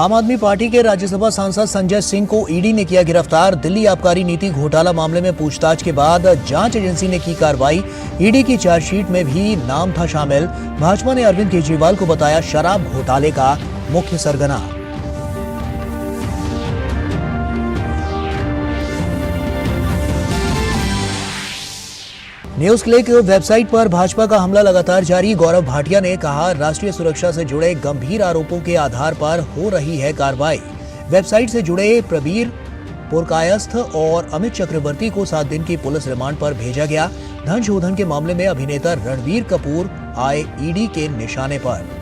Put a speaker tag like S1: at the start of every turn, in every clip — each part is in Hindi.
S1: आम आदमी पार्टी के राज्यसभा सांसद संजय सिंह को ईडी ने किया गिरफ्तार। दिल्ली आबकारी नीति घोटाला मामले में पूछताछ के बाद जांच एजेंसी ने की कार्रवाई। ईडी की चार्जशीट में भी नाम था शामिल। भाजपा ने अरविंद केजरीवाल को बताया शराब घोटाले का मुख्य सरगना। न्यूज क्लिक वेबसाइट पर भाजपा का हमला लगातार जारी। गौरव भाटिया ने कहा, राष्ट्रीय सुरक्षा से जुड़े गंभीर आरोपों के आधार पर हो रही है कार्रवाई। वेबसाइट से जुड़े प्रबीर पुरकायस्थ और अमित चक्रवर्ती को 7 दिन की पुलिस रिमांड पर भेजा गया। धन शोधन के मामले में अभिनेता रणबीर कपूर आए ईडी के निशाने पर।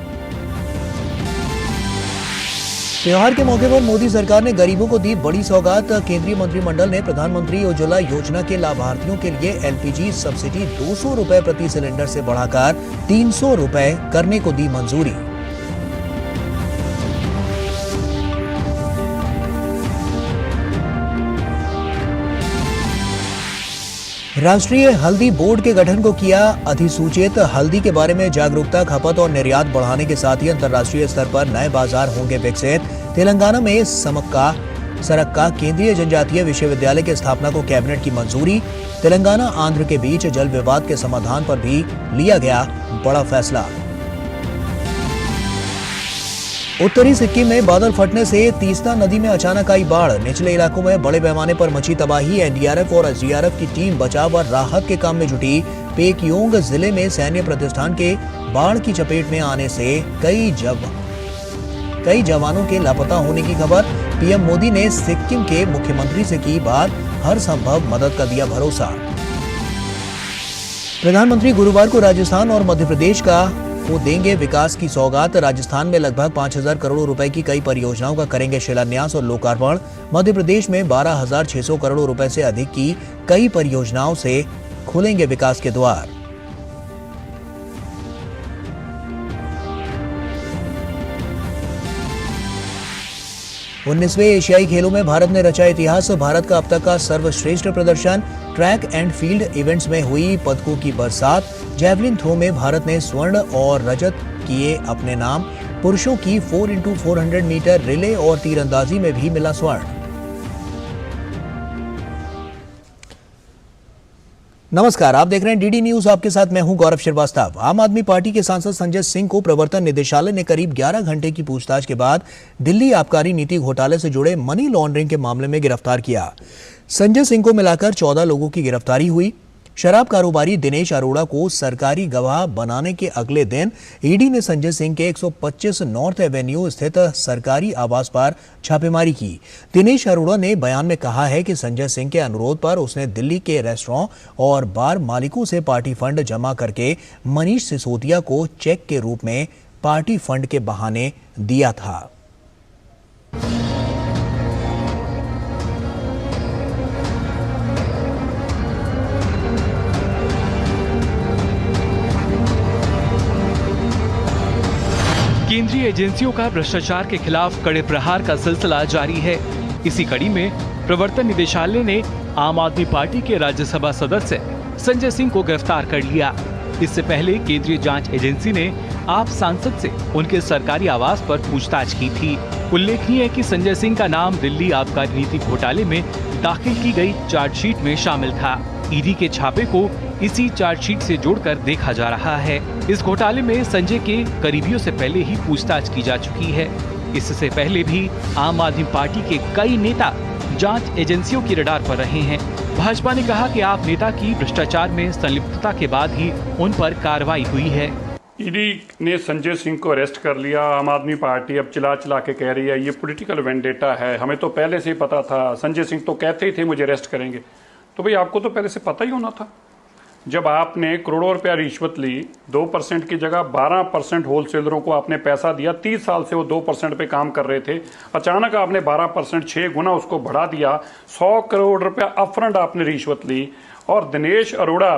S1: त्योहार के मौके पर मोदी सरकार ने गरीबों को दी बड़ी सौगात। केंद्रीय मंत्रिमंडल ने प्रधानमंत्री उज्ज्वला योजना के लाभार्थियों के लिए एलपीजी सब्सिडी 200 रुपए प्रति सिलेंडर से बढ़ाकर 300 रुपए करने को दी मंजूरी। राष्ट्रीय हल्दी बोर्ड के गठन को किया अधिसूचित। हल्दी के बारे में जागरूकता, खपत और निर्यात बढ़ाने के साथ ही अंतर्राष्ट्रीय स्तर पर नए बाजार होंगे विकसित। तेलंगाना में सरक्का केंद्रीय जनजातीय विश्वविद्यालय की स्थापना को कैबिनेट की मंजूरी। तेलंगाना आंध्र के बीच जल विवाद के समाधान पर भी लिया गया बड़ा फैसला। उत्तरी सिक्किम में बादल फटने से तीस्ता नदी में अचानक आई बाढ़। निचले इलाकों में बड़े पैमाने पर मची तबाही। एनडीआरएफ और एसडीआरएफ की टीम बचाव और राहत के काम में जुटी। पेकयोंग जिले में सैन्य प्रतिष्ठान के बाढ़ की चपेट में आने से कई जवानों के लापता होने की खबर। पीएम मोदी ने सिक्किम के मुख्यमंत्री से की बात, हर संभव मदद का दिया भरोसा। प्रधानमंत्री गुरुवार को राजस्थान और मध्य प्रदेश को देंगे विकास की सौगात। राजस्थान में लगभग 5000 करोड़ रुपए की कई परियोजनाओं का करेंगे शिलान्यास और लोकार्पण। मध्य प्रदेश में 12600 करोड़ रुपए से अधिक की कई परियोजनाओं से खुलेंगे विकास के द्वार। उन्नीसवें एशियाई खेलों में भारत ने रचा इतिहास। भारत का अब तक का सर्वश्रेष्ठ प्रदर्शन। ट्रैक एंड फील्ड इवेंट्स में हुई पदकों की बरसात। जैवलिन थ्रो में भारत ने स्वर्ण और रजत किए अपने नाम। पुरुषों की 4x400 मीटर रिले और तीरंदाजी में भी मिला स्वर्ण। नमस्कार, आप देख रहे हैं डीडी न्यूज। आपके साथ मैं हूं गौरव श्रीवास्तव। आम आदमी पार्टी के सांसद संजय सिंह को प्रवर्तन निदेशालय ने करीब 11 घंटे की पूछताछ के बाद दिल्ली आबकारी नीति घोटाले से जुड़े मनी लॉन्ड्रिंग के मामले में गिरफ्तार किया। संजय सिंह को मिलाकर 14 लोगों की गिरफ्तारी हुई। शराब कारोबारी दिनेश अरोड़ा को सरकारी गवाह बनाने के अगले दिन ईडी ने संजय सिंह के 125 नॉर्थ एवेन्यू स्थित सरकारी आवास पर छापेमारी की। दिनेश अरोड़ा ने बयान में कहा है कि संजय सिंह के अनुरोध पर उसने दिल्ली के रेस्टोरेंट और बार मालिकों से पार्टी फंड जमा करके मनीष सिसोदिया को चेक के रूप में पार्टी फंड के बहाने दिया था।
S2: केंद्रीय एजेंसियों का भ्रष्टाचार के खिलाफ कड़े प्रहार का सिलसिला जारी है। इसी कड़ी में प्रवर्तन निदेशालय ने आम आदमी पार्टी के राज्यसभा सदस्य संजय सिंह को गिरफ्तार कर लिया। इससे पहले केंद्रीय जांच एजेंसी ने आप सांसद से उनके सरकारी आवास पर पूछताछ की थी। उल्लेखनीय है कि संजय सिंह का नाम दिल्ली आबकारी नीति घोटाले में दाखिल की गई चार्जशीट में शामिल था। ईडी के छापे को इसी चार्जशीट से जोड़कर देखा जा रहा है। इस घोटाले में संजय के करीबियों से पहले ही पूछताछ की जा चुकी है। इससे पहले भी आम आदमी पार्टी के कई नेता जांच एजेंसियों की रडार पर रहे हैं। भाजपा ने कहा कि आप नेता की भ्रष्टाचार में संलिप्तता के बाद ही उन पर कार्रवाई हुई है।
S3: ईडी ने संजय सिंह को अरेस्ट कर लिया। आम आदमी पार्टी अब चिल्ला के कह रही है ये पॉलिटिकल वेंडेटा है, हमें तो पहले से ही पता था। संजय सिंह तो कहते ही थे मुझे अरेस्ट करेंगे। तो भाई आपको तो पहले से पता ही होना था। जब आपने करोड़ों रुपया रिश्वत ली, 2% की जगह 12% होलसेलरों को आपने पैसा दिया। 30 साल से वो 2% पे काम कर रहे थे। अचानक आपने 12% 6 गुना उसको बढ़ा दिया। 100 करोड़ रुपया अपफ्रंट आपने रिश्वत ली। और दिनेश अरोड़ा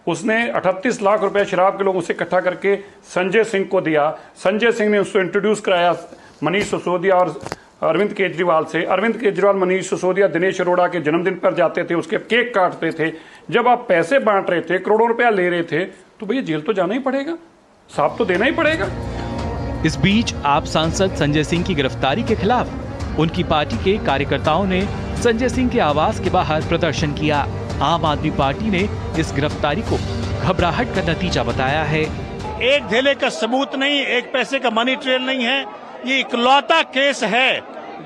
S3: उसने 38 लाख रुपया शराब के लोगों से इकट्ठा करके संजय सिंह को दिया। संजय सिंह ने उसको इंट्रोड्यूस कराया मनीष सिसोदिया और अरविंद केजरीवाल से। अरविंद केजरीवाल मनीष सिसोदिया दिनेश अरोड़ा के जन्मदिन पर जाते थे, उसके केक काटते थे। जब आप पैसे बांट रहे थे, करोड़ों रुपया ले रहे थे, तो भैया जेल तो जाना ही पड़ेगा, साफ तो देना ही पड़ेगा।
S2: इस बीच आप सांसद संजय सिंह की गिरफ्तारी के खिलाफ उनकी पार्टी के कार्यकर्ताओं ने संजय सिंह के आवास के बाहर प्रदर्शन किया। आम आदमी पार्टी ने इस गिरफ्तारी को घबराहट का नतीजा बताया है।
S4: एक धेले का सबूत नहीं, एक पैसे का मनी ट्रेल नहीं है। ये इकलौता केस है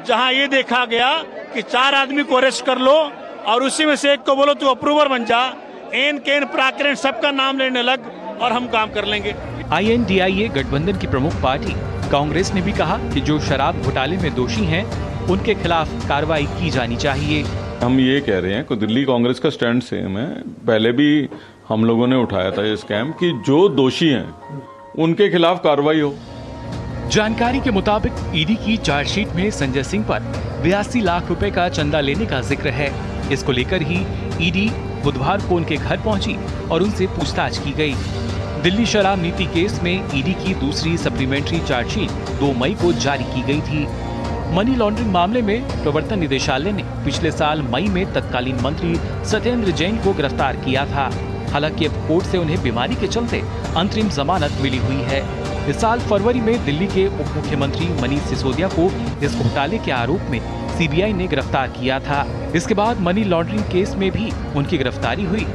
S4: जहां ये देखा गया कि 4 आदमी को अरेस्ट कर लो और उसी में से एक को बोलो तू अप्रूवर बन जा, एन केन प्राकरण सबका नाम लेने लग और हम काम कर लेंगे।
S2: INDIA गठबंधन की प्रमुख पार्टी कांग्रेस ने भी कहा कि जो शराब घोटाले में दोषी हैं, उनके खिलाफ कार्रवाई की जानी चाहिए।
S5: हम ये कह रहे हैं कि दिल्ली कांग्रेस का स्टैंड सेम है। पहले भी हम लोगों ने उठाया था ये स्कैम कि जो दोषी हैं उनके खिलाफ कार्रवाई हो।
S2: जानकारी के मुताबिक ईडी की चार्जशीट में संजय सिंह पर 82 लाख रुपए का चंदा लेने का जिक्र है। इसको लेकर ही ईडी बुधवार को उनके घर पहुंची और उनसे पूछताछ की गई। दिल्ली शराब नीति केस में ईडी की दूसरी सप्लीमेंट्री चार्जशीट 2 मई को जारी की गई थी। मनी लॉन्ड्रिंग मामले में प्रवर्तन निदेशालय ने पिछले साल मई में तत्कालीन मंत्री सत्येंद्र जैन को गिरफ्तार किया था। हालांकि अब कोर्ट से उन्हें बीमारी के चलते अंतरिम जमानत मिली हुई है। इस साल फरवरी में दिल्ली के उप मुख्यमंत्री मनीष सिसोदिया को इस घोटाले के आरोप में CBI ने गिरफ्तार किया था। इसके बाद मनी लॉन्ड्रिंग केस में भी उनकी गिरफ्तारी हुई।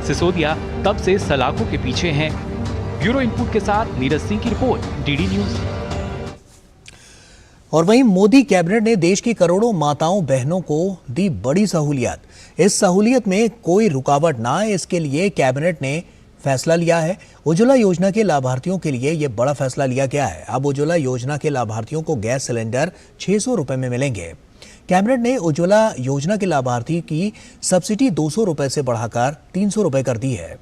S2: सिसोदिया तब से सलाखों के पीछे हैं। ब्यूरो इनपुट के साथ नीरज सिंह की रिपोर्ट, DD न्यूज।
S1: और वहीं मोदी कैबिनेट ने देश की करोड़ों माताओं बहनों को दी बड़ी सहूलियत। इस सहूलियत में कोई रुकावट ना आए, इसके लिए कैबिनेट ने फैसला लिया है। उज्ज्वला योजना के लाभार्थियों के लिए यह बड़ा फैसला लिया गया है। अब उज्ज्वला योजना के लाभार्थियों को गैस सिलेंडर 600 रुपए में मिलेंगे। कैबिनेट ने उज्ज्वला योजना के लाभार्थी की सब्सिडी 200 रुपए से बढ़ाकर 300 रुपए कर दी है।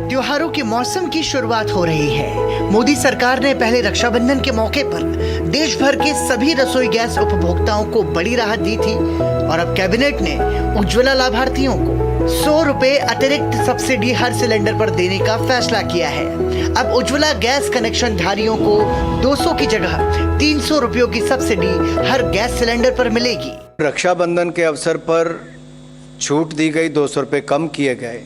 S6: त्योहारों के मौसम की शुरुआत हो रही है। मोदी सरकार ने पहले रक्षाबंधन के मौके पर देश भर के सभी रसोई गैस उपभोक्ताओं को बड़ी राहत दी थी और अब कैबिनेट ने उज्ज्वला लाभार्थियों को 100 रुपए अतिरिक्त सब्सिडी हर सिलेंडर पर देने का फैसला किया है। अब उज्ज्वला गैस कनेक्शन धारियों को 200 की जगह 300 रुपयों की सब्सिडी हर गैस सिलेंडर पर मिलेगी।
S7: रक्षाबंधन के अवसर पर छूट दी गई, 200 रुपये कम किए गए।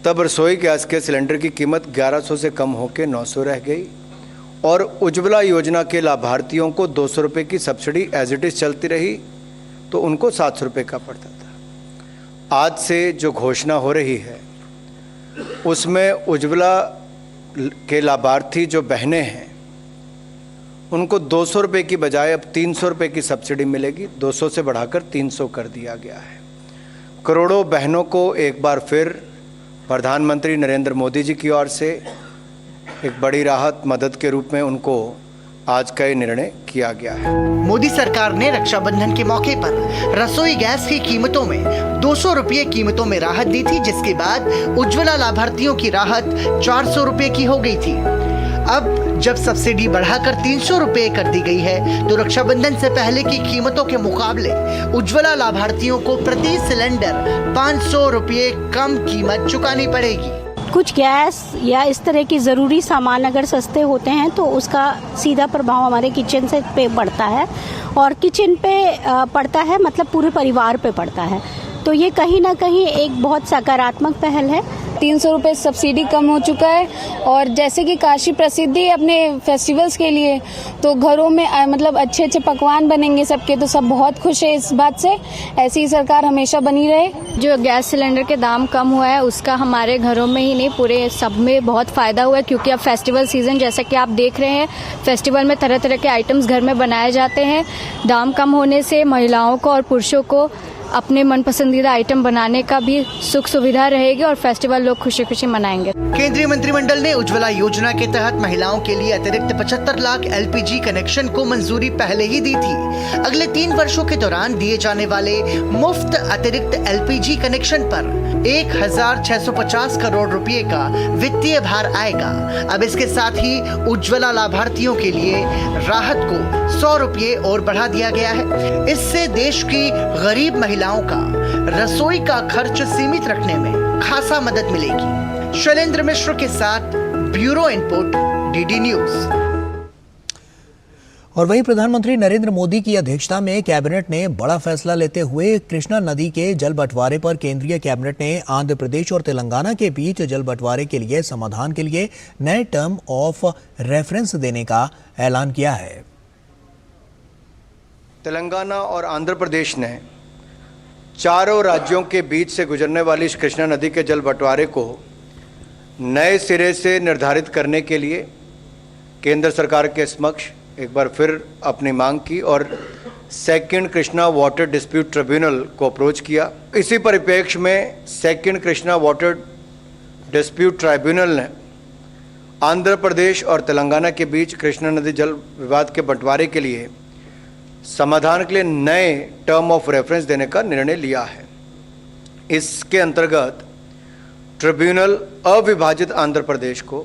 S7: तब रसोई गैस के सिलेंडर की कीमत 1100 से कम होकर 900 रह गई और उज्ज्वला योजना के लाभार्थियों को 200 रुपये की सब्सिडी एज इट इज़ चलती रही तो उनको 700 रुपये का पड़ता था। आज से जो घोषणा हो रही है उसमें उज्ज्वला के लाभार्थी जो बहनें हैं उनको 200 रुपये की बजाय अब 300 रुपये की सब्सिडी मिलेगी। 200 से बढ़ाकर 300 कर दिया गया है। करोड़ों बहनों को एक बार फिर प्रधानमंत्री नरेंद्र मोदी जी की ओर से एक बड़ी राहत मदद के रूप में उनको आज का ये निर्णय किया गया है।
S6: मोदी सरकार ने रक्षाबंधन के मौके पर रसोई गैस की कीमतों में 200 रुपये कीमतों में राहत दी थी, जिसके बाद उज्ज्वला लाभार्थियों की राहत 400 रुपये की हो गई थी। अब जब सब्सिडी बढ़ाकर 300 रुपये कर दी गई है तो रक्षाबंधन से पहले की कीमतों के मुकाबले उज्ज्वला लाभार्थियों को प्रति सिलेंडर 500 रुपये कम कीमत चुकानी पड़ेगी।
S8: कुछ गैस या इस तरह की ज़रूरी सामान अगर सस्ते होते हैं तो उसका सीधा प्रभाव हमारे किचन से पे पड़ता है और किचन पे पड़ता है, मतलब पूरे परिवार पे पड़ता है। तो ये कहीं ना कहीं एक बहुत सकारात्मक पहल है।
S9: 300 रुपये सब्सिडी कम हो चुका है और जैसे कि काशी प्रसिद्धि है अपने फेस्टिवल्स के लिए, तो घरों में मतलब अच्छे अच्छे पकवान बनेंगे सबके, तो सब बहुत खुश है इस बात से। ऐसी ही सरकार हमेशा बनी रहे।
S8: जो गैस सिलेंडर के दाम कम हुआ है उसका हमारे घरों में ही नहीं पूरे सब में बहुत फ़ायदा हुआ है, क्योंकि अब फेस्टिवल सीज़न जैसा कि आप देख रहे हैं, फेस्टिवल में तरह तरह के आइटम्स घर में बनाए जाते हैं। दाम कम होने से महिलाओं को और पुरुषों को अपने मन पसंदीदा आइटम बनाने का भी सुख सुविधा रहेगी और फेस्टिवल लोग खुशी खुशी मनाएंगे।
S6: केंद्रीय मंत्रिमंडल ने उज्ज्वला योजना के तहत महिलाओं के लिए अतिरिक्त 75 लाख LPG कनेक्शन को मंजूरी पहले ही दी थी। अगले 3 वर्षों के दौरान दिए जाने वाले मुफ्त अतिरिक्त LPG कनेक्शन पर 1650 करोड़ रुपए का वित्तीय भार आएगा। अब इसके साथ ही उज्ज्वला लाभार्थियों के लिए राहत को 100 रुपये और बढ़ा दिया गया है। इससे देश की गरीब महिलाओं का रसोई का खर्च सीमित रखने में खासा मदद मिलेगी। शैलेंद्र मिश्र के साथ ब्यूरो इनपुट, DD न्यूज।
S1: और वहीं प्रधानमंत्री नरेंद्र मोदी की अध्यक्षता में कैबिनेट ने बड़ा फैसला लेते हुए कृष्णा नदी के जल बंटवारे पर केंद्रीय कैबिनेट ने आंध्र प्रदेश और तेलंगाना के बीच जल बंटवारे के लिए समाधान के लिए नए टर्म ऑफ रेफरेंस देने का ऐलान किया है।
S7: तेलंगाना और आंध्र प्रदेश ने चारों राज्यों के बीच से गुजरने वाली इस कृष्णा नदी के जल बंटवारे को नए सिरे से निर्धारित करने के लिए केंद्र सरकार के समक्ष एक बार फिर अपनी मांग की और second Krishna water dispute tribunal को अप्रोच किया। इसी परिप्रेक्ष्य में second Krishna water dispute tribunal ने आंध्र प्रदेश और तेलंगाना के बीच कृष्णा नदी जल विवाद के बंटवारे के लिए समाधान के लिए नए टर्म ऑफ रेफरेंस देने का निर्णय लिया है। इसके अंतर्गत ट्रिब्यूनल अविभाजित आंध्र प्रदेश को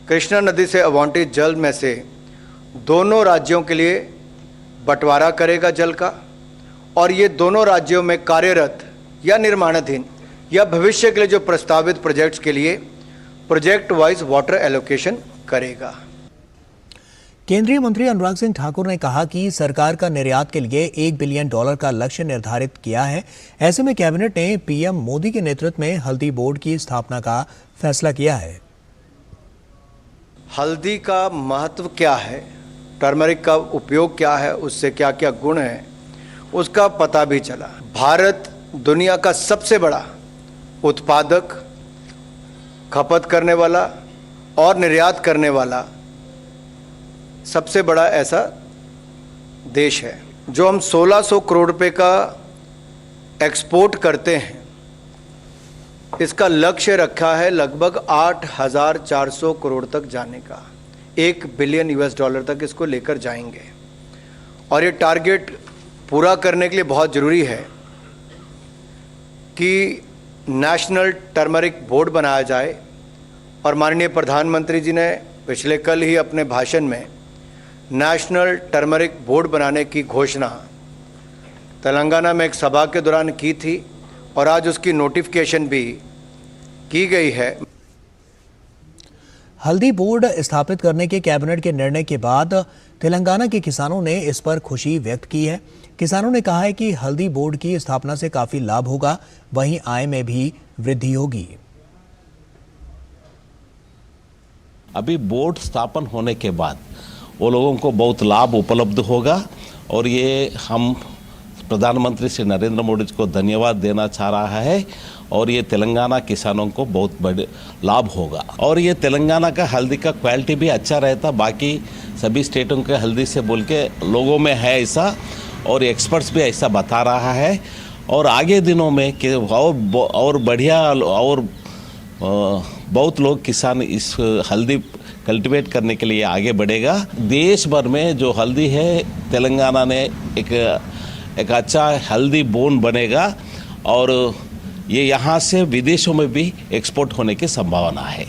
S7: कृष्णा नदी से आवंटित जल में से दोनों राज्यों के लिए बंटवारा करेगा जल का, और ये दोनों राज्यों में कार्यरत या निर्माणाधीन या भविष्य के लिए जो प्रस्तावित प्रोजेक्ट्स के लिए प्रोजेक्ट वाइज वाटर एलोकेशन करेगा।
S1: केंद्रीय मंत्री अनुराग सिंह ठाकुर ने कहा कि सरकार का निर्यात के लिए $1 बिलियन का लक्ष्य निर्धारित किया है। ऐसे में कैबिनेट ने पीएम मोदी के नेतृत्व में हल्दी बोर्ड की स्थापना का फैसला किया है।
S7: हल्दी का महत्व क्या है, टर्मरिक का उपयोग क्या है, उससे क्या क्या गुण है, उसका पता भी चला। भारत दुनिया का सबसे बड़ा उत्पादक, खपत करने वाला और निर्यात करने वाला सबसे बड़ा ऐसा देश है। जो हम 1600 करोड़ रुपए का एक्सपोर्ट करते हैं, इसका लक्ष्य रखा है लगभग 8,400 करोड़ तक जाने का। $1 बिलियन तक इसको लेकर जाएंगे, और ये टारगेट पूरा करने के लिए बहुत ज़रूरी है कि नेशनल टर्मरिक बोर्ड बनाया जाए। और माननीय प्रधानमंत्री जी ने पिछले कल ही अपने भाषण में नेशनल टर्मरिक बोर्ड बनाने की घोषणा तेलंगाना में एक सभा के दौरान की थी, और आज उसकी नोटिफिकेशन भी की गई है।
S1: हल्दी बोर्ड स्थापित करने के कैबिनेट के निर्णय के बाद तेलंगाना के किसानों ने इस पर खुशी व्यक्त की है। किसानों ने कहा है कि हल्दी बोर्ड की स्थापना से काफी लाभ होगा, वहीं आय में भी वृद्धि होगी।
S10: अभी बोर्ड स्थापन होने के बाद वो लोगों को बहुत लाभ उपलब्ध होगा, और ये हम प्रधानमंत्री श्री नरेंद्र मोदी जी को धन्यवाद देना चाह रहा है, और ये तेलंगाना किसानों को बहुत बड़े लाभ होगा। और ये तेलंगाना का हल्दी का क्वालिटी भी अच्छा रहता, बाकी सभी स्टेटों के हल्दी से बोल के लोगों में है ऐसा, और एक्सपर्ट्स भी ऐसा बता रहा है। और आगे दिनों में कि और बढ़िया और बहुत लोग किसान इस हल्दी कल्टीवेट करने के लिए आगे बढ़ेगा। देश भर में जो हल्दी है, तेलंगाना ने एक अच्छा हल्दी बोन बनेगा, और ये यहाँ से विदेशों में भी एक्सपोर्ट होने की संभावना है।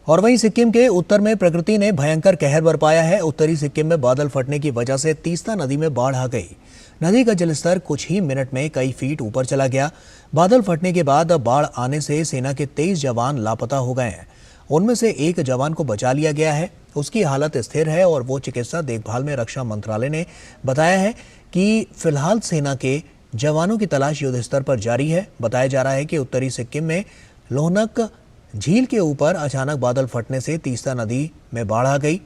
S1: और वहीं सिक्किम के उत्तर में प्रकृति ने भयंकर कहर बरपाया है। उत्तरी सिक्किम में बादल फटने की वजह से तीस्ता नदी में बाढ़ आ गई। नदी का जलस्तर कुछ ही मिनट में कई फीट ऊपर चला गया। बादल फटने के बाद बाढ़ आने से सेना के 23 जवान लापता हो गए हैं। उनमें से एक जवान को बचा लिया गया है, उसकी हालत स्थिर है और वो चिकित्सा देखभाल में रक्षा मंत्रालय ने बताया है कि फिलहाल सेना के जवानों की तलाश युद्ध स्तर पर जारी है। बताया जा रहा है कि उत्तरी सिक्किम में लोहनक झील के ऊपर अचानक बादल फटने से तीस्ता नदी में बाढ़ आ गई।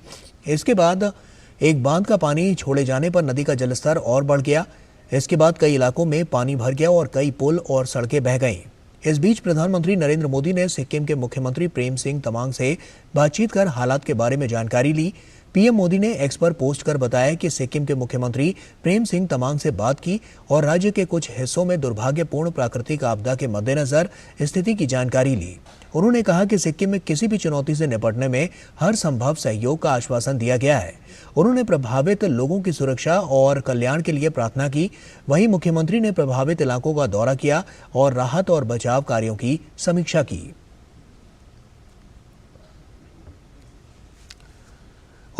S1: इसके बाद एक बांध का पानी छोड़े जाने पर नदी का जलस्तर और बढ़ गया। इसके बाद कई इलाकों में पानी भर गया और कई पुल और सड़कें बह गईं। इस बीच प्रधानमंत्री नरेंद्र मोदी ने सिक्किम के मुख्यमंत्री प्रेम सिंह तमांग से बातचीत कर हालात के बारे में जानकारी ली। पीएम मोदी ने एक्स पर पोस्ट कर बताया कि सिक्किम के मुख्यमंत्री प्रेम सिंह तमांग से बात की और राज्य के कुछ हिस्सों में दुर्भाग्यपूर्ण प्राकृतिक आपदा के मद्देनजर स्थिति की जानकारी ली। उन्होंने कहा कि सिक्किम में किसी भी चुनौती से निपटने में हर संभव सहयोग का आश्वासन दिया गया है। उन्होंने प्रभावित लोगों की सुरक्षा और कल्याण के लिए प्रार्थना की। वहीं मुख्यमंत्री ने प्रभावित इलाकों का दौरा किया और राहत और बचाव कार्यों की समीक्षा की।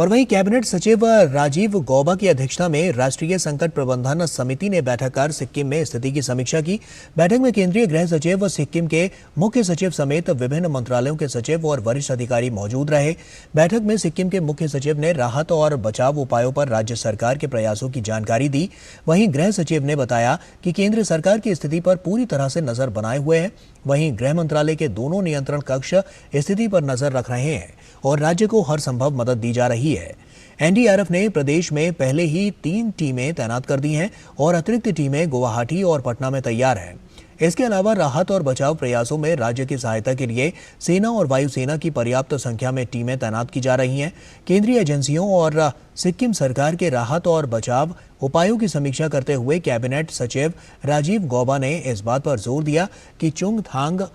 S1: और वहीं कैबिनेट सचिव राजीव गौबा की अध्यक्षता में राष्ट्रीय संकट प्रबंधन समिति ने बैठक कर सिक्किम में स्थिति की समीक्षा की। बैठक में केंद्रीय गृह सचिव, सिक्किम के मुख्य सचिव समेत विभिन्न मंत्रालयों के सचिव और वरिष्ठ अधिकारी मौजूद रहे। बैठक में सिक्किम के मुख्य सचिव ने राहत और बचाव उपायों पर राज्य सरकार के प्रयासों की जानकारी दी। वहीं गृह सचिव ने बताया कि केंद्र सरकार की स्थिति पर पूरी तरह से नजर बनाए हुए है। वहीं गृह मंत्रालय के दोनों नियंत्रण कक्ष स्थिति पर नजर रख रहे हैं और राज्य को हर संभव मदद दी जा रही है। एनडीआरएफ ने प्रदेश में पहले ही 3 टीमें तैनात कर दी हैं और अतिरिक्त टीमें गुवाहाटी और पटना में तैयार हैं। इसके अलावा राहत और बचाव प्रयासों में राज्य की सहायता के लिए सेना और वायुसेना की पर्याप्त संख्या में टीमें तैनात की जा रही हैं। केंद्रीय एजेंसियों और सिक्किम सरकार के राहत और बचाव उपायों की समीक्षा करते हुए कैबिनेट सचिव राजीव गौबा ने इस बात पर जोर दिया कि चुंगथांग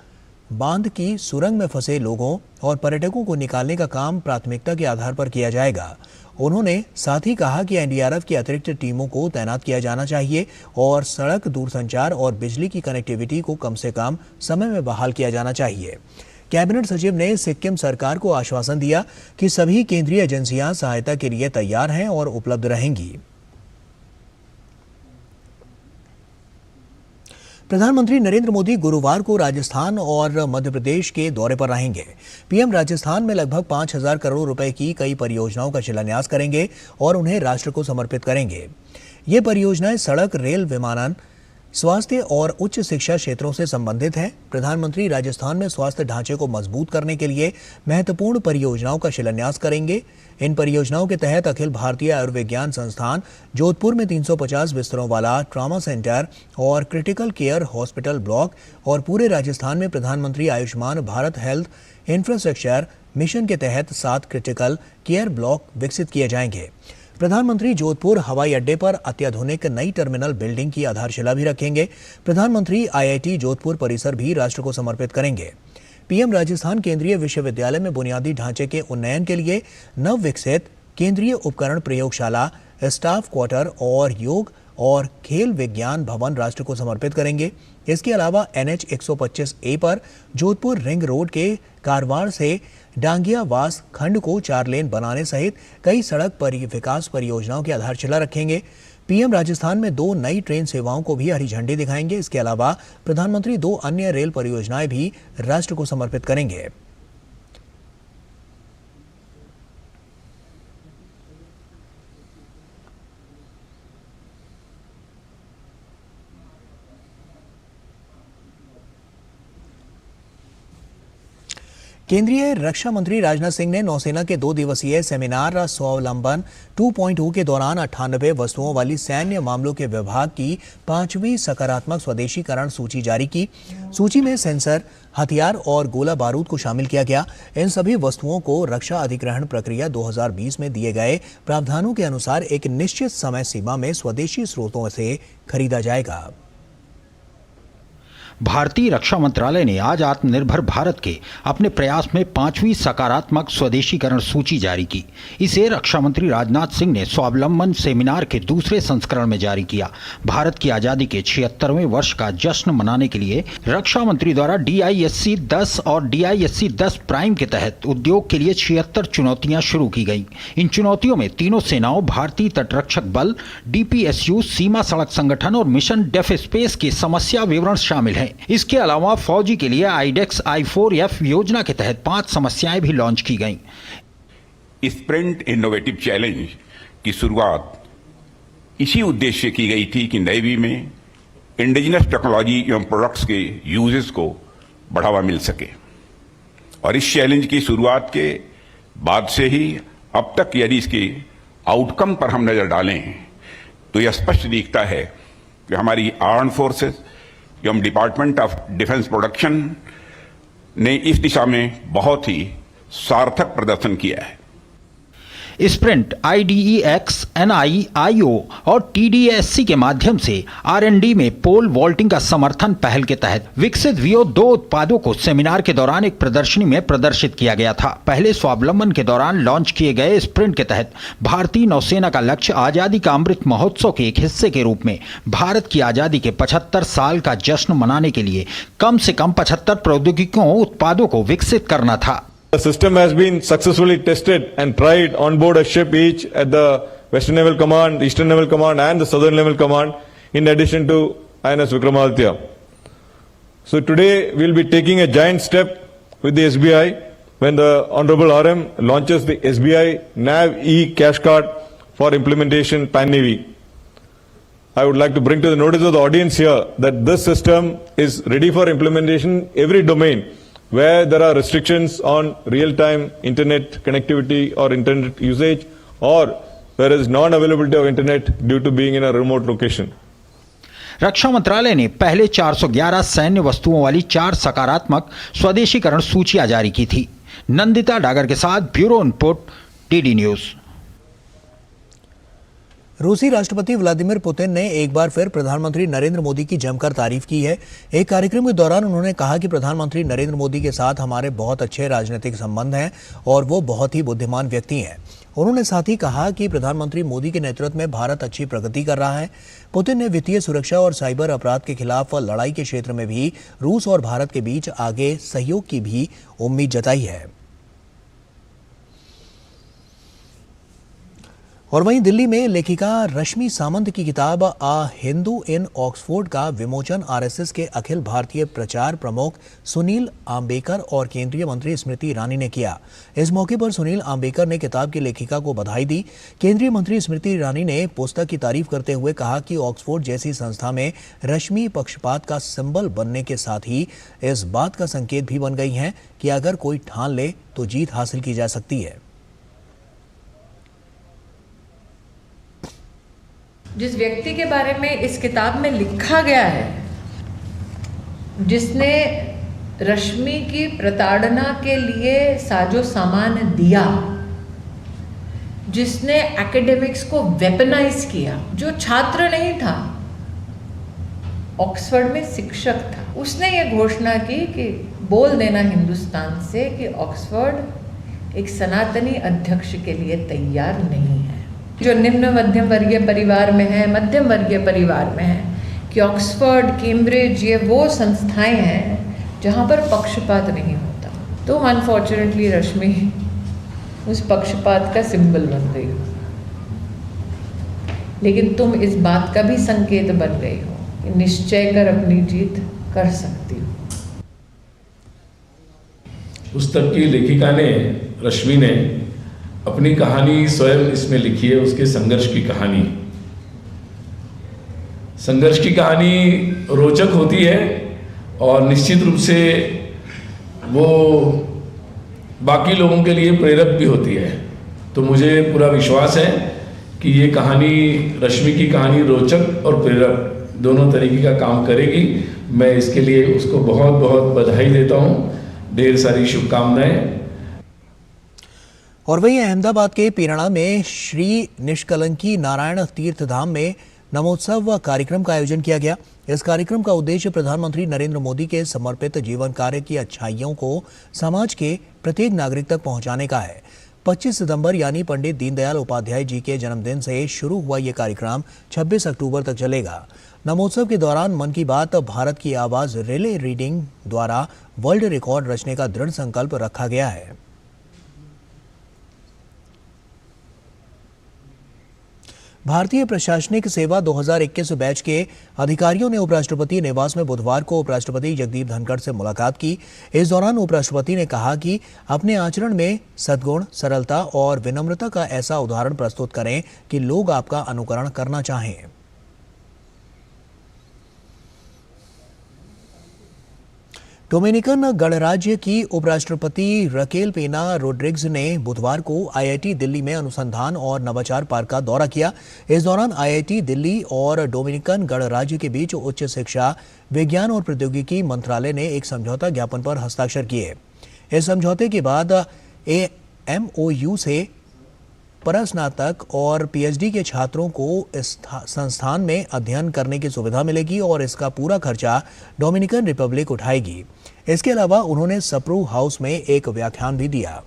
S1: बांध की सुरंग में फंसे लोगों और पर्यटकों को निकालने का काम प्राथमिकता के आधार पर किया जाएगा। उन्होंने साथ ही कहा कि एनडीआरएफ की अतिरिक्त टीमों को तैनात किया जाना चाहिए और सड़क, दूरसंचार और बिजली की कनेक्टिविटी को कम से कम समय में बहाल किया जाना चाहिए। कैबिनेट सचिव ने सिक्किम सरकार को आश्वासन दिया कि सभी केंद्रीय एजेंसियां सहायता के लिए तैयार हैं और उपलब्ध रहेंगी। प्रधानमंत्री नरेंद्र मोदी गुरुवार को राजस्थान और मध्य प्रदेश के दौरे पर रहेंगे। पीएम राजस्थान में लगभग 5,000 करोड़ रुपए की कई परियोजनाओं का शिलान्यास करेंगे और उन्हें राष्ट्र को समर्पित करेंगे। ये परियोजनाएं सड़क, रेल, विमानन, स्वास्थ्य और उच्च शिक्षा क्षेत्रों से संबंधित हैं। प्रधानमंत्री राजस्थान में स्वास्थ्य ढांचे को मजबूत करने के लिए महत्वपूर्ण परियोजनाओं का शिलान्यास करेंगे। इन परियोजनाओं के तहत अखिल भारतीय आयुर्विज्ञान संस्थान जोधपुर में 350 बिस्तरों वाला ट्रॉमा सेंटर और क्रिटिकल केयर हॉस्पिटल ब्लॉक और पूरे राजस्थान में प्रधानमंत्री Ayushman Bharat health infrastructure mission के तहत 7 क्रिटिकल केयर ब्लॉक विकसित किए जाएंगे। प्रधानमंत्री जोधपुर हवाई अड्डे पर अत्याधुनिक नई टर्मिनल बिल्डिंग की आधारशिला भी रखेंगे। प्रधानमंत्री आईआईटी जोधपुर परिसर भी राष्ट्र को समर्पित करेंगे। पीएम राजस्थान केंद्रीय विश्वविद्यालय में बुनियादी ढांचे के उन्नयन के लिए नव विकसित केंद्रीय उपकरण प्रयोगशाला, स्टाफ क्वार्टर और योग और खेल विज्ञान भवन राष्ट्र को समर्पित करेंगे। इसके अलावा NH 125A पर जोधपुर रिंग रोड के कारवार से डांगिया वास खंड को 4 लेन बनाने सहित कई सड़क विकास परियोजनाओं की आधारशिला रखेंगे। पीएम राजस्थान में 2 नई ट्रेन सेवाओं को भी हरी झंडी दिखाएंगे। इसके अलावा प्रधानमंत्री 2 अन्य रेल परियोजनाएं भी राष्ट्र को समर्पित करेंगे। केंद्रीय रक्षा मंत्री राजनाथ सिंह ने नौसेना के 2 दिवसीय सेमिनार स्वावलंबन 2.0 के दौरान 98 वस्तुओं वाली सैन्य मामलों के विभाग की 5वीं सकारात्मक स्वदेशीकरण सूची जारी की। सूची में सेंसर, हथियार और गोला बारूद को शामिल किया गया। इन सभी वस्तुओं को रक्षा अधिग्रहण प्रक्रिया 2020 में दिए गए प्रावधानों के अनुसार एक निश्चित समय सीमा में स्वदेशी स्रोतों से खरीदा जाएगा।
S11: भारतीय रक्षा मंत्रालय ने आज आत्मनिर्भर भारत के अपने प्रयास में 5वीं सकारात्मक स्वदेशीकरण सूची जारी की। इसे रक्षा मंत्री राजनाथ सिंह ने स्वावलंबन सेमिनार के दूसरे संस्करण में जारी किया। भारत की आजादी के 76वें वर्ष का जश्न मनाने के लिए रक्षा मंत्री द्वारा DISC 10 और DISC 10 प्राइम के तहत उद्योग के लिए 76 चुनौतियां शुरू की गई। इन चुनौतियों में तीनों सेनाओं, भारतीय तटरक्षक बल, DPSU, सीमा सड़क संगठन और मिशन डेफ स्पेस की समस्या विवरण शामिल है। इसके अलावा फौजी के लिए IDEX I4F योजना के तहत 5 समस्याएं भी लॉन्च की गईं।
S12: स्प्रिंट इनोवेटिव चैलेंज की शुरुआत इसी उद्देश्य से की गई थी कि नेवी में इंडिजिनस टेक्नोलॉजी एवं प्रोडक्ट्स के यूजेस को बढ़ावा मिल सके। और इस चैलेंज की शुरुआत के बाद से ही अब तक यदि इसके आउटकम पर हम नजर डालें तो यह स्पष्ट दिखता है कि हमारी आर्म्ड फोर्सेस एवं डिपार्टमेंट ऑफ डिफेंस प्रोडक्शन ने इस दिशा में बहुत ही सार्थक प्रदर्शन किया है।
S11: स्प्रिंट, IDEX, NI, IO और TDSC के माध्यम से R&D में पोल वॉल्टिंग का समर्थन पहल के तहत विकसित VO2 उत्पादों को सेमिनार के दौरान एक प्रदर्शनी में प्रदर्शित किया गया था। पहले स्वावलंबन के दौरान लॉन्च किए गए स्प्रिंट के तहत भारतीय नौसेना का लक्ष्य आजादी का अमृत महोत्सव के एक हिस्से के रूप में भारत की आजादी के 75 साल का जश्न मनाने के लिए कम से कम 75 प्रौद्योगिकियों उत्पादों को विकसित करना था।
S5: The system has been successfully tested and tried on board a ship each at the Western Naval Command, Eastern Naval Command and the Southern Naval Command, in addition to INS Vikramaditya. So today we'll be taking a giant step with the SBI when the Honorable RM launches the SBI NAV e-cash card for implementation pan-Navy. I would like to bring to the notice of the audience here that this system is ready for implementation every domain where there are restrictions on real-time internet connectivity or internet usage, or where is non-availability of internet due to being in a remote location.
S11: रक्षा मंत्रालय ने पहले 411 सैन्य वस्तुओं वाली 4 सकारात्मक स्वदेशीकरण सूचियां जारी की थी। नंदिता डागर के साथ ब्यूरो इनपुट, डीडी न्यूज।
S1: रूसी राष्ट्रपति व्लादिमीर पुतिन ने एक बार फिर प्रधानमंत्री नरेंद्र मोदी की जमकर तारीफ की है। एक कार्यक्रम के दौरान उन्होंने कहा कि प्रधानमंत्री नरेंद्र मोदी के साथ हमारे बहुत अच्छे राजनीतिक संबंध हैं और वो बहुत ही बुद्धिमान व्यक्ति हैं। उन्होंने साथ ही कहा कि प्रधानमंत्री मोदी के नेतृत्व में भारत अच्छी प्रगति कर रहा है। पुतिन ने वित्तीय सुरक्षा और साइबर अपराध के खिलाफ लड़ाई के क्षेत्र में भी रूस और भारत के बीच आगे सहयोग की भी उम्मीद जताई है। और वहीं दिल्ली में लेखिका रश्मि सामंत की किताब आ हिंदू इन ऑक्सफोर्ड का विमोचन आरएसएस के अखिल भारतीय प्रचार प्रमुख सुनील आम्बेकर और केंद्रीय मंत्री स्मृति ईरानी ने किया। इस मौके पर सुनील आम्बेकर ने किताब की लेखिका को बधाई दी। केंद्रीय मंत्री स्मृति ईरानी ने पुस्तक की तारीफ करते हुए कहा कि ऑक्सफोर्ड जैसी संस्था में रश्मि पक्षपात का सिंबल बनने के साथ ही इस बात का संकेत भी बन गई हैं कि अगर कोई ठान ले तो जीत हासिल की जा सकती है।
S13: जिस व्यक्ति के बारे में इस किताब में लिखा गया है, जिसने रश्मि की प्रताड़ना के लिए साजो सामान दिया, जिसने एकेडमिक्स को वेपनाइज किया, जो छात्र नहीं था, ऑक्सफोर्ड में शिक्षक था, उसने ये घोषणा की कि बोल देना हिंदुस्तान से कि ऑक्सफोर्ड एक सनातनी अध्यक्ष के लिए तैयार नहीं है। जो निम्न मध्यम वर्गीय परिवार में है, मध्यम वर्गीय परिवार में है, कि ऑक्सफोर्ड, कैम्ब्रिज ये वो संस्थाएं हैं जहाँ पर पक्षपात नहीं होता। तो अनफॉर्चुनेटली रश्मि उस पक्षपात का सिंबल बन गई हो, लेकिन तुम इस बात का भी संकेत बन गई हो कि निश्चय कर अपनी जीत कर सकती हो।
S14: पुस्तक की लेखिका ने, रश्मि ने अपनी कहानी स्वयं इसमें लिखी है, उसके संघर्ष की कहानी। संघर्ष की कहानी रोचक होती है और निश्चित रूप से वो बाकी लोगों के लिए प्रेरक भी होती है। तो मुझे पूरा विश्वास है कि ये कहानी, रश्मि की कहानी रोचक और प्रेरक दोनों तरीके का काम करेगी। मैं इसके लिए उसको बहुत बहुत बधाई देता हूँ। ढेर सारी शुभकामनाएं।
S1: और वहीं अहमदाबाद के पीराणा में श्री निष्कलंकी नारायण तीर्थ धाम में नमोत्सव कार्यक्रम का आयोजन किया गया। इस कार्यक्रम का उद्देश्य प्रधानमंत्री नरेंद्र मोदी के समर्पित जीवन कार्य की अच्छाइयों को समाज के प्रत्येक नागरिक तक पहुंचाने का है। 25 सितंबर यानी पंडित दीनदयाल उपाध्याय जी के जन्मदिन से शुरू हुआ ये कार्यक्रम 26 अक्टूबर तक चलेगा। नमोत्सव के दौरान मन की बात भारत की आवाज रिले रीडिंग द्वारा वर्ल्ड रिकॉर्ड रचने का दृढ़ संकल्प रखा गया है। भारतीय प्रशासनिक सेवा 2021 बैच के अधिकारियों ने उपराष्ट्रपति निवास में बुधवार को उपराष्ट्रपति जगदीप धनखड़ से मुलाकात की। इस दौरान उपराष्ट्रपति ने कहा कि अपने आचरण में सद्गुण, सरलता और विनम्रता का ऐसा उदाहरण प्रस्तुत करें कि लोग आपका अनुकरण करना चाहें। डोमिनिकन गणराज्य की उपराष्ट्रपति रकेल पेना रोड्रिग्स ने बुधवार को आईआईटी दिल्ली में अनुसंधान और नवाचार पार्क का दौरा किया। इस दौरान आईआईटी दिल्ली और डोमिनिकन गणराज्य के बीच उच्च शिक्षा, विज्ञान और प्रौद्योगिकी मंत्रालय ने एक समझौता ज्ञापन पर हस्ताक्षर किए। इस समझौते के बाद एमओयू से परस्नातक और पीएचडी के छात्रों को इस संस्थान में अध्ययन करने की सुविधा मिलेगी और इसका पूरा खर्चा डोमिनिकन रिपब्लिक उठाएगी। इसके अलावा उन्होंने सप्रू हाउस में एक व्याख्यान भी दिया।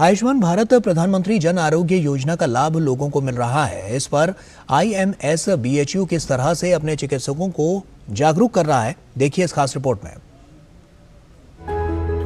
S1: आयुष्मान भारत प्रधानमंत्री जन आरोग्य योजना का लाभ लोगों को मिल रहा है। इस पर आईएमएस बीएचयू किस तरह से अपने चिकित्सकों को जागरूक कर रहा है। देखिए इस खास रिपोर्ट में।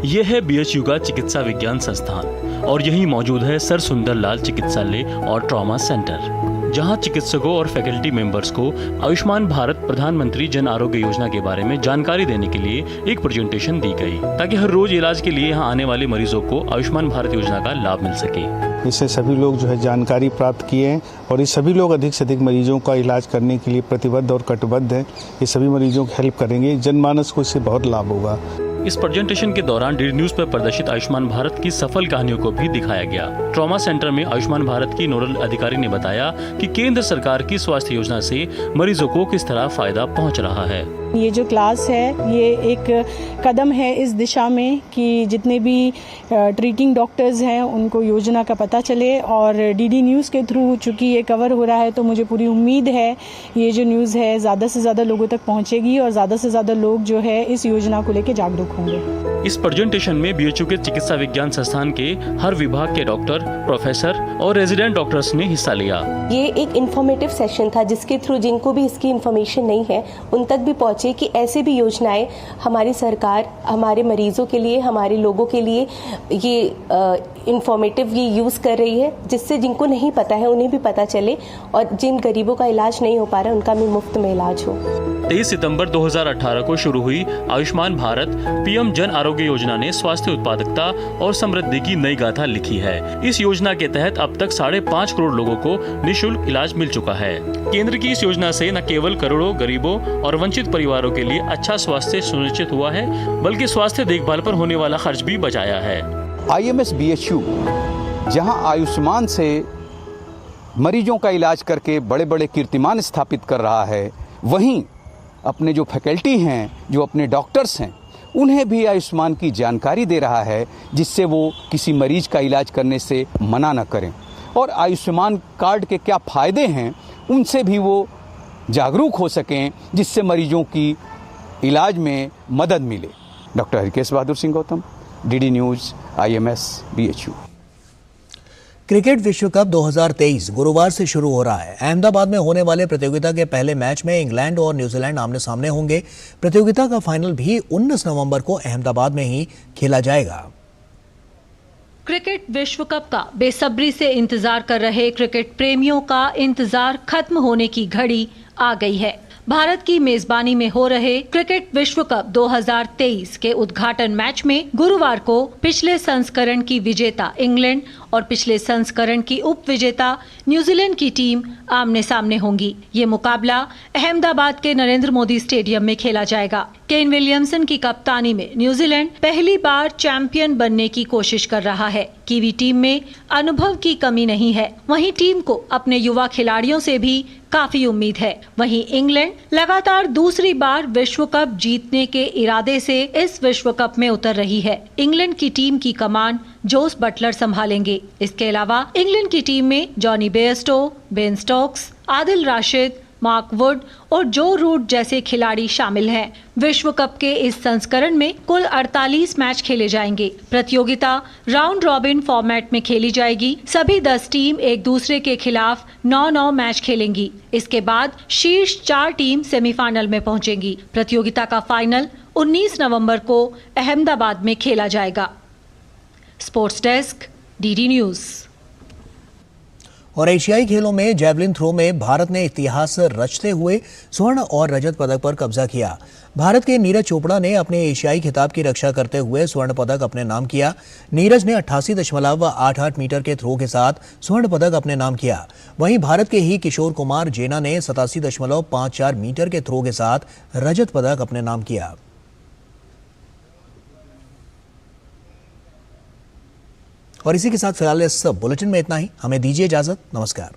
S15: यह है बीएचयू का चिकित्सा विज्ञान संस्थान और यहीं मौजूद है सर सुंदरलाल चिकित्सालय और ट्रॉमा सेंटर, जहां चिकित्सकों और फैकल्टी मेंबर्स को आयुष्मान भारत प्रधानमंत्री जन आरोग्य योजना के बारे में जानकारी देने के लिए एक प्रेजेंटेशन दी गई, ताकि हर रोज इलाज के लिए यहां आने वाले मरीजों को आयुष्मान भारत योजना का लाभ मिल सके।
S16: इससे सभी लोग जो है जानकारी प्राप्त किए हैं और ये सभी लोग अधिक से अधिक मरीजों का इलाज करने के लिए प्रतिबद्ध और कटिबद्ध हैं। ये सभी मरीजों की हेल्प करेंगे, जनमानस को इससे बहुत लाभ होगा।
S15: इस प्रेजेंटेशन के दौरान डीडी न्यूज पर प्रदर्शित आयुष्मान भारत की सफल कहानियों को भी दिखाया गया। ट्रॉमा सेंटर में आयुष्मान भारत की नोडल अधिकारी ने बताया कि केंद्र सरकार की स्वास्थ्य योजना से मरीजों को किस तरह फायदा पहुंच रहा है।
S17: ये जो क्लास है ये एक कदम है इस दिशा में कि जितने भी ट्रीटिंग डॉक्टर्स हैं उनको योजना का पता चले, और डीडी न्यूज़ के थ्रू चूँकि ये कवर हो रहा है तो मुझे पूरी उम्मीद है ये जो न्यूज़ है ज़्यादा से ज़्यादा लोगों तक पहुँचेगी और ज़्यादा से ज़्यादा लोग जो है इस योजना को लेकर जागरूक होंगे।
S15: इस प्रेजेंटेशन में बीएचयू के चिकित्सा विज्ञान संस्थान के हर विभाग के डॉक्टर, प्रोफेसर और रेजिडेंट डॉक्टर्स ने हिस्सा लिया।
S18: ये एक इंफॉर्मेटिव सेशन था जिसके थ्रू जिनको भी इसकी इन्फॉर्मेशन नहीं है उन तक भी पहुंचे कि ऐसे भी योजनाएं हमारी सरकार हमारे मरीजों के लिए, हमारे लोगों के लिए ये इंफॉर्मेटिव ये यूज कर रही है, जिससे जिनको नहीं पता है उन्हें भी पता चले और जिन गरीबों का इलाज नहीं हो पा रहा उनका भी मुफ्त में इलाज हो।
S15: 23 सितंबर 2018 को शुरू हुई आयुष्मान भारत पीएम जन आरोग्य योजना ने स्वास्थ्य उत्पादकता और समृद्धि की नई गाथा लिखी है। इस योजना के तहत अब तक 5.5 करोड़ लोगों को निःशुल्क इलाज मिल चुका है। केंद्र की इस योजना से न केवल करोड़ों गरीबों और वंचित परिवारों के लिए अच्छा स्वास्थ्य सुनिश्चित हुआ है, बल्कि स्वास्थ्य देखभाल पर होने वाला खर्च भी बचाया है।
S19: IMS BHU जहां आयुष्मान से मरीजों का इलाज करके बड़े बड़े कीर्तिमान स्थापित कर रहा है, वहीं अपने जो फैकल्टी हैं, जो अपने डॉक्टर्स हैं, उन्हें भी आयुष्मान की जानकारी दे रहा है, जिससे वो किसी मरीज का इलाज करने से मना न करें और आयुष्मान कार्ड के क्या फ़ायदे हैं उनसे भी वो जागरूक हो सकें, जिससे मरीजों की इलाज में मदद मिले। Doctor Harkesh Bahadur Singh Gautam, DD news, IMS BHU।
S1: Cricket विश्व कप 2023 गुरुवार से शुरू हो रहा है। अहमदाबाद में होने वाले प्रतियोगिता के पहले मैच में इंग्लैंड और न्यूजीलैंड आमने सामने होंगे। प्रतियोगिता का फाइनल भी 19 नवंबर को अहमदाबाद में ही खेला जाएगा।
S20: क्रिकेट विश्व कप का बेसब्री से इंतजार कर रहे क्रिकेट प्रेमियों का इंतजार खत्म होने की घड़ी आ गई है। भारत की मेजबानी में हो रहे क्रिकेट विश्व कप 2023 के उद्घाटन मैच में गुरुवार को पिछले संस्करण की विजेता इंग्लैंड और पिछले संस्करण की उप विजेता न्यूजीलैंड की टीम आमने सामने होंगी। ये मुकाबला अहमदाबाद के नरेंद्र मोदी स्टेडियम में खेला जाएगा। केन विलियमसन की कप्तानी में न्यूजीलैंड पहली बार चैंपियन बनने की कोशिश कर रहा है। कीवी टीम में अनुभव की कमी नहीं है, वहीं टीम को अपने युवा खिलाड़ियों से भी काफी उम्मीद है। वहीं इंग्लैंड लगातार दूसरी बार विश्व कप जीतने के इरादे से इस विश्व कप में उतर रही है। इंग्लैंड की टीम की कमान जोस बटलर संभालेंगे। इसके अलावा इंग्लैंड की टीम में Jonny Bairstow, Ben Stokes, Adil Rashid, Mark Wood और जो रूट जैसे खिलाड़ी शामिल हैं। विश्व कप के इस संस्करण में कुल 48 मैच खेले जाएंगे। प्रतियोगिता राउंड रॉबिन फॉर्मेट में खेली जाएगी। सभी 10 टीम एक दूसरे के खिलाफ 9-9 मैच खेलेंगी। इसके बाद शीर्ष 4 टीम सेमीफाइनल में पहुंचेंगी। प्रतियोगिता का फाइनल 19 नवंबर को अहमदाबाद में खेला जाएगा। Sports desk, DD news.
S1: और एशियाई खेलों में जैवलिन थ्रो में भारत ने इतिहास रचते हुए स्वर्ण और रजत पदक पर कब्जा किया। भारत के नीरज चोपड़ा ने अपने एशियाई खिताब की रक्षा करते हुए स्वर्ण पदक अपने नाम किया। नीरज ने 88.88 मीटर के थ्रो के साथ स्वर्ण पदक अपने नाम किया। वहीं भारत के ही किशोर कुमार जेना ने 87.54 मीटर के थ्रो के साथ रजत पदक अपने नाम किया। और इसी के साथ फिलहाल इस बुलेटिन में इतना ही। हमें दीजिए इजाजत। नमस्कार।